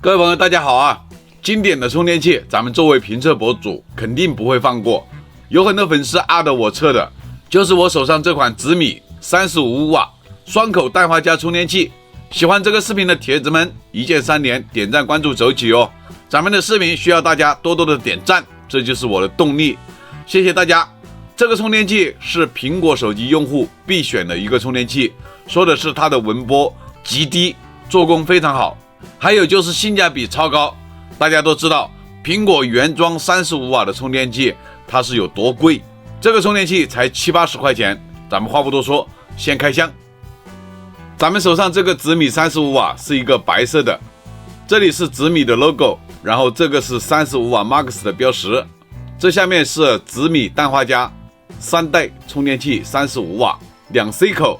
各位朋友，大家好啊！经典的充电器，咱们作为评测博主肯定不会放过。有很多粉丝的我测的，就是我手上这款紫米35瓦双口氮化镓充电器。喜欢这个视频的铁子们，一键3连，点赞关注走起哦！咱们的视频需要大家多多的点赞，这就是我的动力。谢谢大家。这个充电器是苹果手机用户必选的一个充电器，说的是它的文波极低，做工非常好，还有就是性价比超高。大家都知道苹果原装35瓦的充电器它是有多贵，这个充电器才70-80块钱。咱们话不多说，先开箱。咱们手上这个紫米35瓦是一个白色的，这里是紫米的 logo， 然后这个是35瓦 Max 的标识，这下面是紫米氮化镓3代充电器35瓦2C 口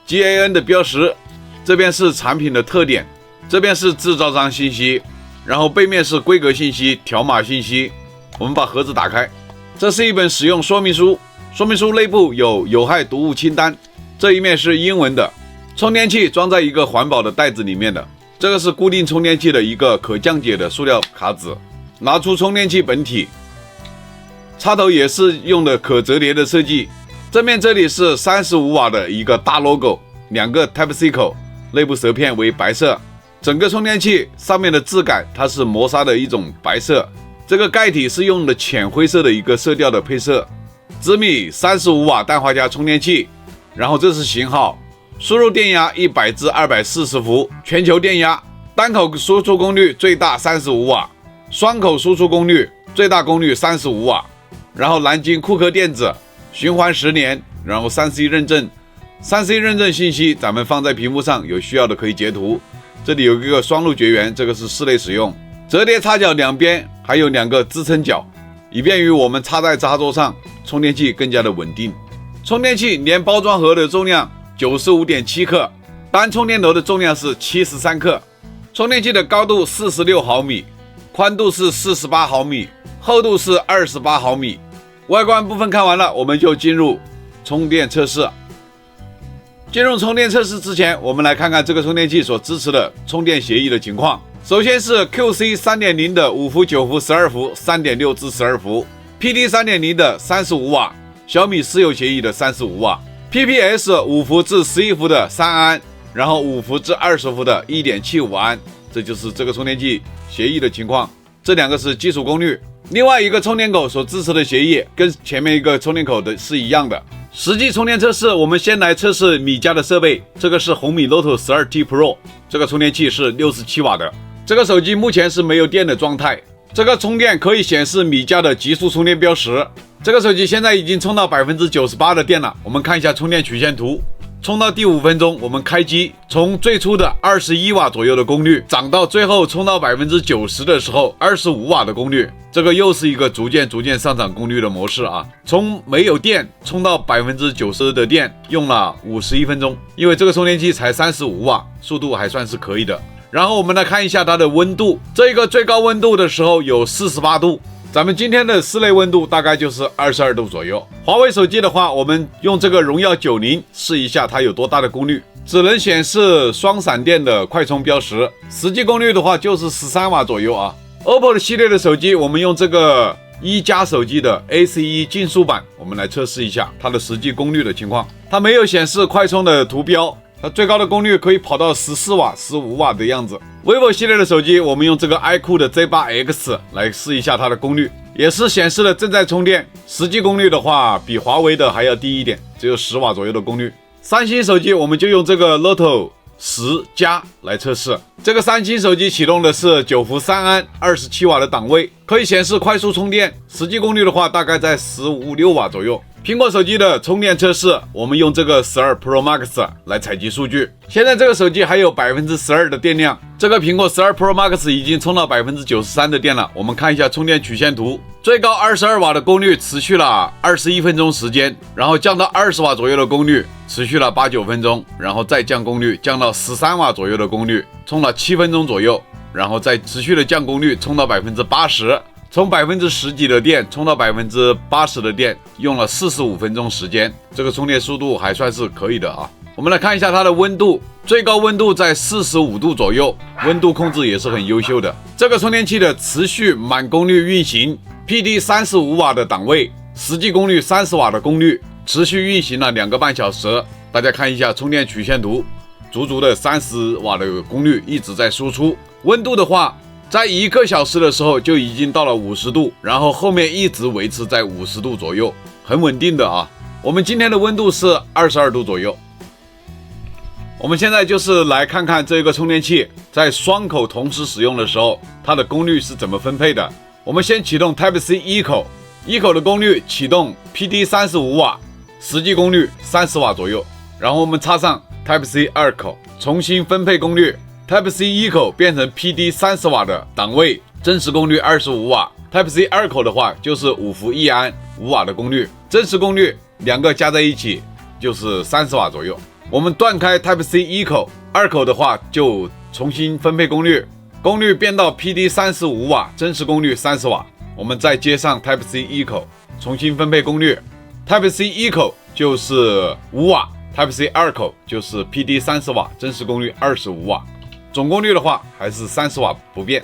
GAN 的标识，这边是产品的特点，这边是制造商信息，然后背面是规格信息、条码信息。我们把盒子打开，这是一本使用说明书，说明书内部有有害毒物清单，这一面是英文的。充电器装在一个环保的袋子里面的，这个是固定充电器的一个可降解的塑料卡纸。拿出充电器本体，插头也是用的可折叠的设计，正面这里是35瓦的一个大 logo， 2个 Type-C 口，内部舌片为白色。整个充电器上面的质感它是磨砂的一种白色，这个盖体是用的浅灰色的一个色调的配色。紫米35瓦氮化镓充电器，然后这是型号，输入电压100至240伏，全球电压，单口输出功率最大35瓦，双口输出功率最大功率35瓦。然后南京库克电子，循环10年，然后3C 认证，3C 认证信息咱们放在屏幕上，有需要的可以截图。这里有一个双路绝缘，这个是室内使用，折叠插脚两边还有2个支撑脚，以便于我们插在插座上，充电器更加的稳定。充电器连包装盒的重量95.7克，单充电头的重量是73克。充电器的高度46毫米，宽度是48毫米，厚度是28毫米。外观部分看完了，我们就进入充电测试。进入充电测试之前，我们来看看这个充电器所支持的充电协议的情况。首先是 QC 3.0 的5伏、9伏、12伏、3.6至12伏， PD 3.0 的35瓦，小米私有协议的35瓦， PPS 5伏至11伏的3安，然后5伏至20伏的 1.75 安。这就是这个充电器协议的情况，这2个是基础功率。另外一个充电口所支持的协议跟前面一个充电口的是一样的。实际充电测试，我们先来测试米家的设备，这个是红米 Note 12T Pro， 这个充电器是67瓦的。这个手机目前是没有电的状态，这个充电可以显示米家的极速充电标识。这个手机现在已经充到 98% 的电了，我们看一下充电曲线图。充到第5分钟，我们开机，从最初的21瓦左右的功率，涨到最后充到 90% 的时候25瓦的功率，这个又是一个逐渐上涨功率的模式啊。从没有电充到 90% 的电用了51分钟，因为这个充电器才35瓦，速度还算是可以的。然后我们来看一下它的温度，这个最高温度的时候有48度，咱们今天的室内温度大概就是22度左右。华为手机的话，我们用这个荣耀90试一下它有多大的功率，只能显示双闪电的快充标识，实际功率的话就是13瓦左右啊。OPPO 的系列的手机，我们用这个一加手机的 A11 竞速版，我们来测试一下它的实际功率的情况。它没有显示快充的图标，它最高的功率可以跑到14瓦、15瓦的样子。vivo 系列的手机，我们用这个 iQOO 的 Z8X 来试一下它的功率，也是显示了正在充电，实际功率的话比华为的还要低一点，只有10瓦左右的功率。三星手机我们就用这个 Note 10加来测试，这个三星手机启动的是9伏3安27瓦的档位，可以显示快速充电，实际功率的话大概在15-16瓦左右。苹果手机的充电测试，我们用这个12 Pro Max 来采集数据。现在这个手机还有 12% 的电量，这个苹果12 Pro Max 已经充到 93% 的电了。我们看一下充电曲线图，最高22瓦的功率持续了21分钟时间，然后降到20瓦左右的功率，持续了8-9分钟，然后再降功率，降到13瓦左右的功率，充了7分钟左右，然后再持续的降功率，充到 80%。从10%几的电充到 80% 的电，用了45分钟时间，这个充电速度还算是可以的啊。我们来看一下它的温度，最高温度在45度左右，温度控制也是很优秀的。这个充电器的持续满功率运行 ，PD 35瓦的档位，实际功率30瓦的功率，持续运行了2个半小时。大家看一下充电曲线图，足足的30瓦的功率一直在输出。温度的话，在1个小时的时候就已经到了50度，然后后面一直维持在50度左右，很稳定的啊。我们今天的温度是22度左右。我们现在就是来看看这个充电器在双口同时使用的时候，它的功率是怎么分配的。我们先启动 Type-C 一口，一口的功率启动 PD 35瓦，实际功率30瓦左右。然后我们插上 Type-C 二口，重新分配功率。Type-C 一口变成 PD 30瓦的档位，真实功率25瓦。Type-C 二口的话就是5伏1安5瓦的功率，真实功率两个加在一起就是30瓦左右。我们断开 Type-C 一口，二口的话就重新分配功率，功率变到 PD 35瓦，真实功率30瓦。我们再接上 Type-C 一口，重新分配功率。Type-C 一口就是5瓦 ，Type-C 二口就是 PD 30瓦，真实功率25瓦。总功率的话还是30瓦不变。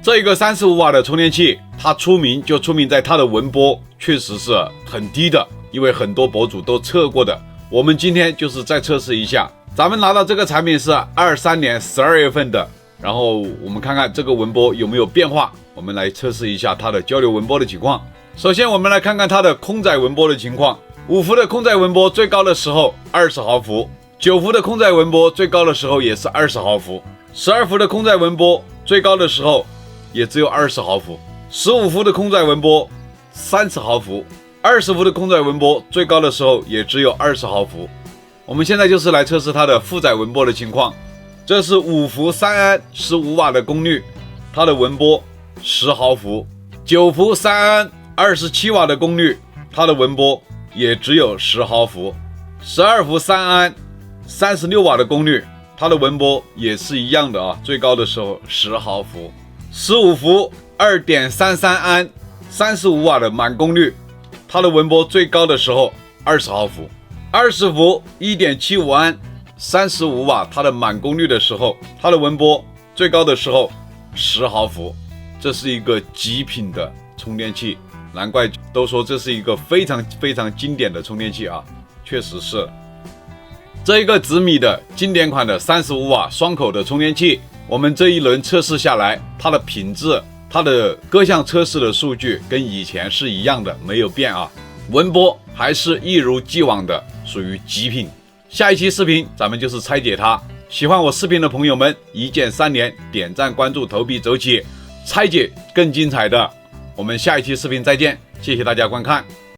这一个35瓦的充电器，它出名在它的文波确实是很低的，因为很多博主都测过的。我们今天就是再测试一下，咱们拿到这个产品是23年12月份的，然后我们看看这个文波有没有变化，我们来测试一下它的交流文波的情况。首先我们来看看它的空载文波的情况，5伏的空载文波最高的时候20毫伏，9伏的空载文波最高的时候也是20毫伏，12伏的空载文波最高的时候也只有20毫伏，15伏的空载文波30毫伏，20伏的空载文波最高的时候也只有20毫伏。我们现在就是来测试它的负载文波的情况。这是5伏3安15瓦的功率，它的文波10毫伏。9伏3安27瓦的功率，它的文波也只有10毫伏。12伏3安36瓦的功率，它的文波也是一样的啊，最高的时候10毫伏。15伏 2.33 安35瓦的满功率，它的文波最高的时候20毫伏。20伏 1.75 安35瓦，它的满功率的时候，它的文波最高的时候10毫伏。这是一个极品的充电器，难怪都说这是一个非常非常经典的充电器啊，确实是。这一个紫米的经典款的35瓦双口的充电器，我们这一轮测试下来，它的品质，它的各项测试的数据跟以前是一样的，没有变啊。文波还是一如既往的属于极品。下一期视频咱们就是拆解它。喜欢我视频的朋友们，一键3连，点赞、关注、投币走起，拆解更精彩的。我们下一期视频再见，谢谢大家观看。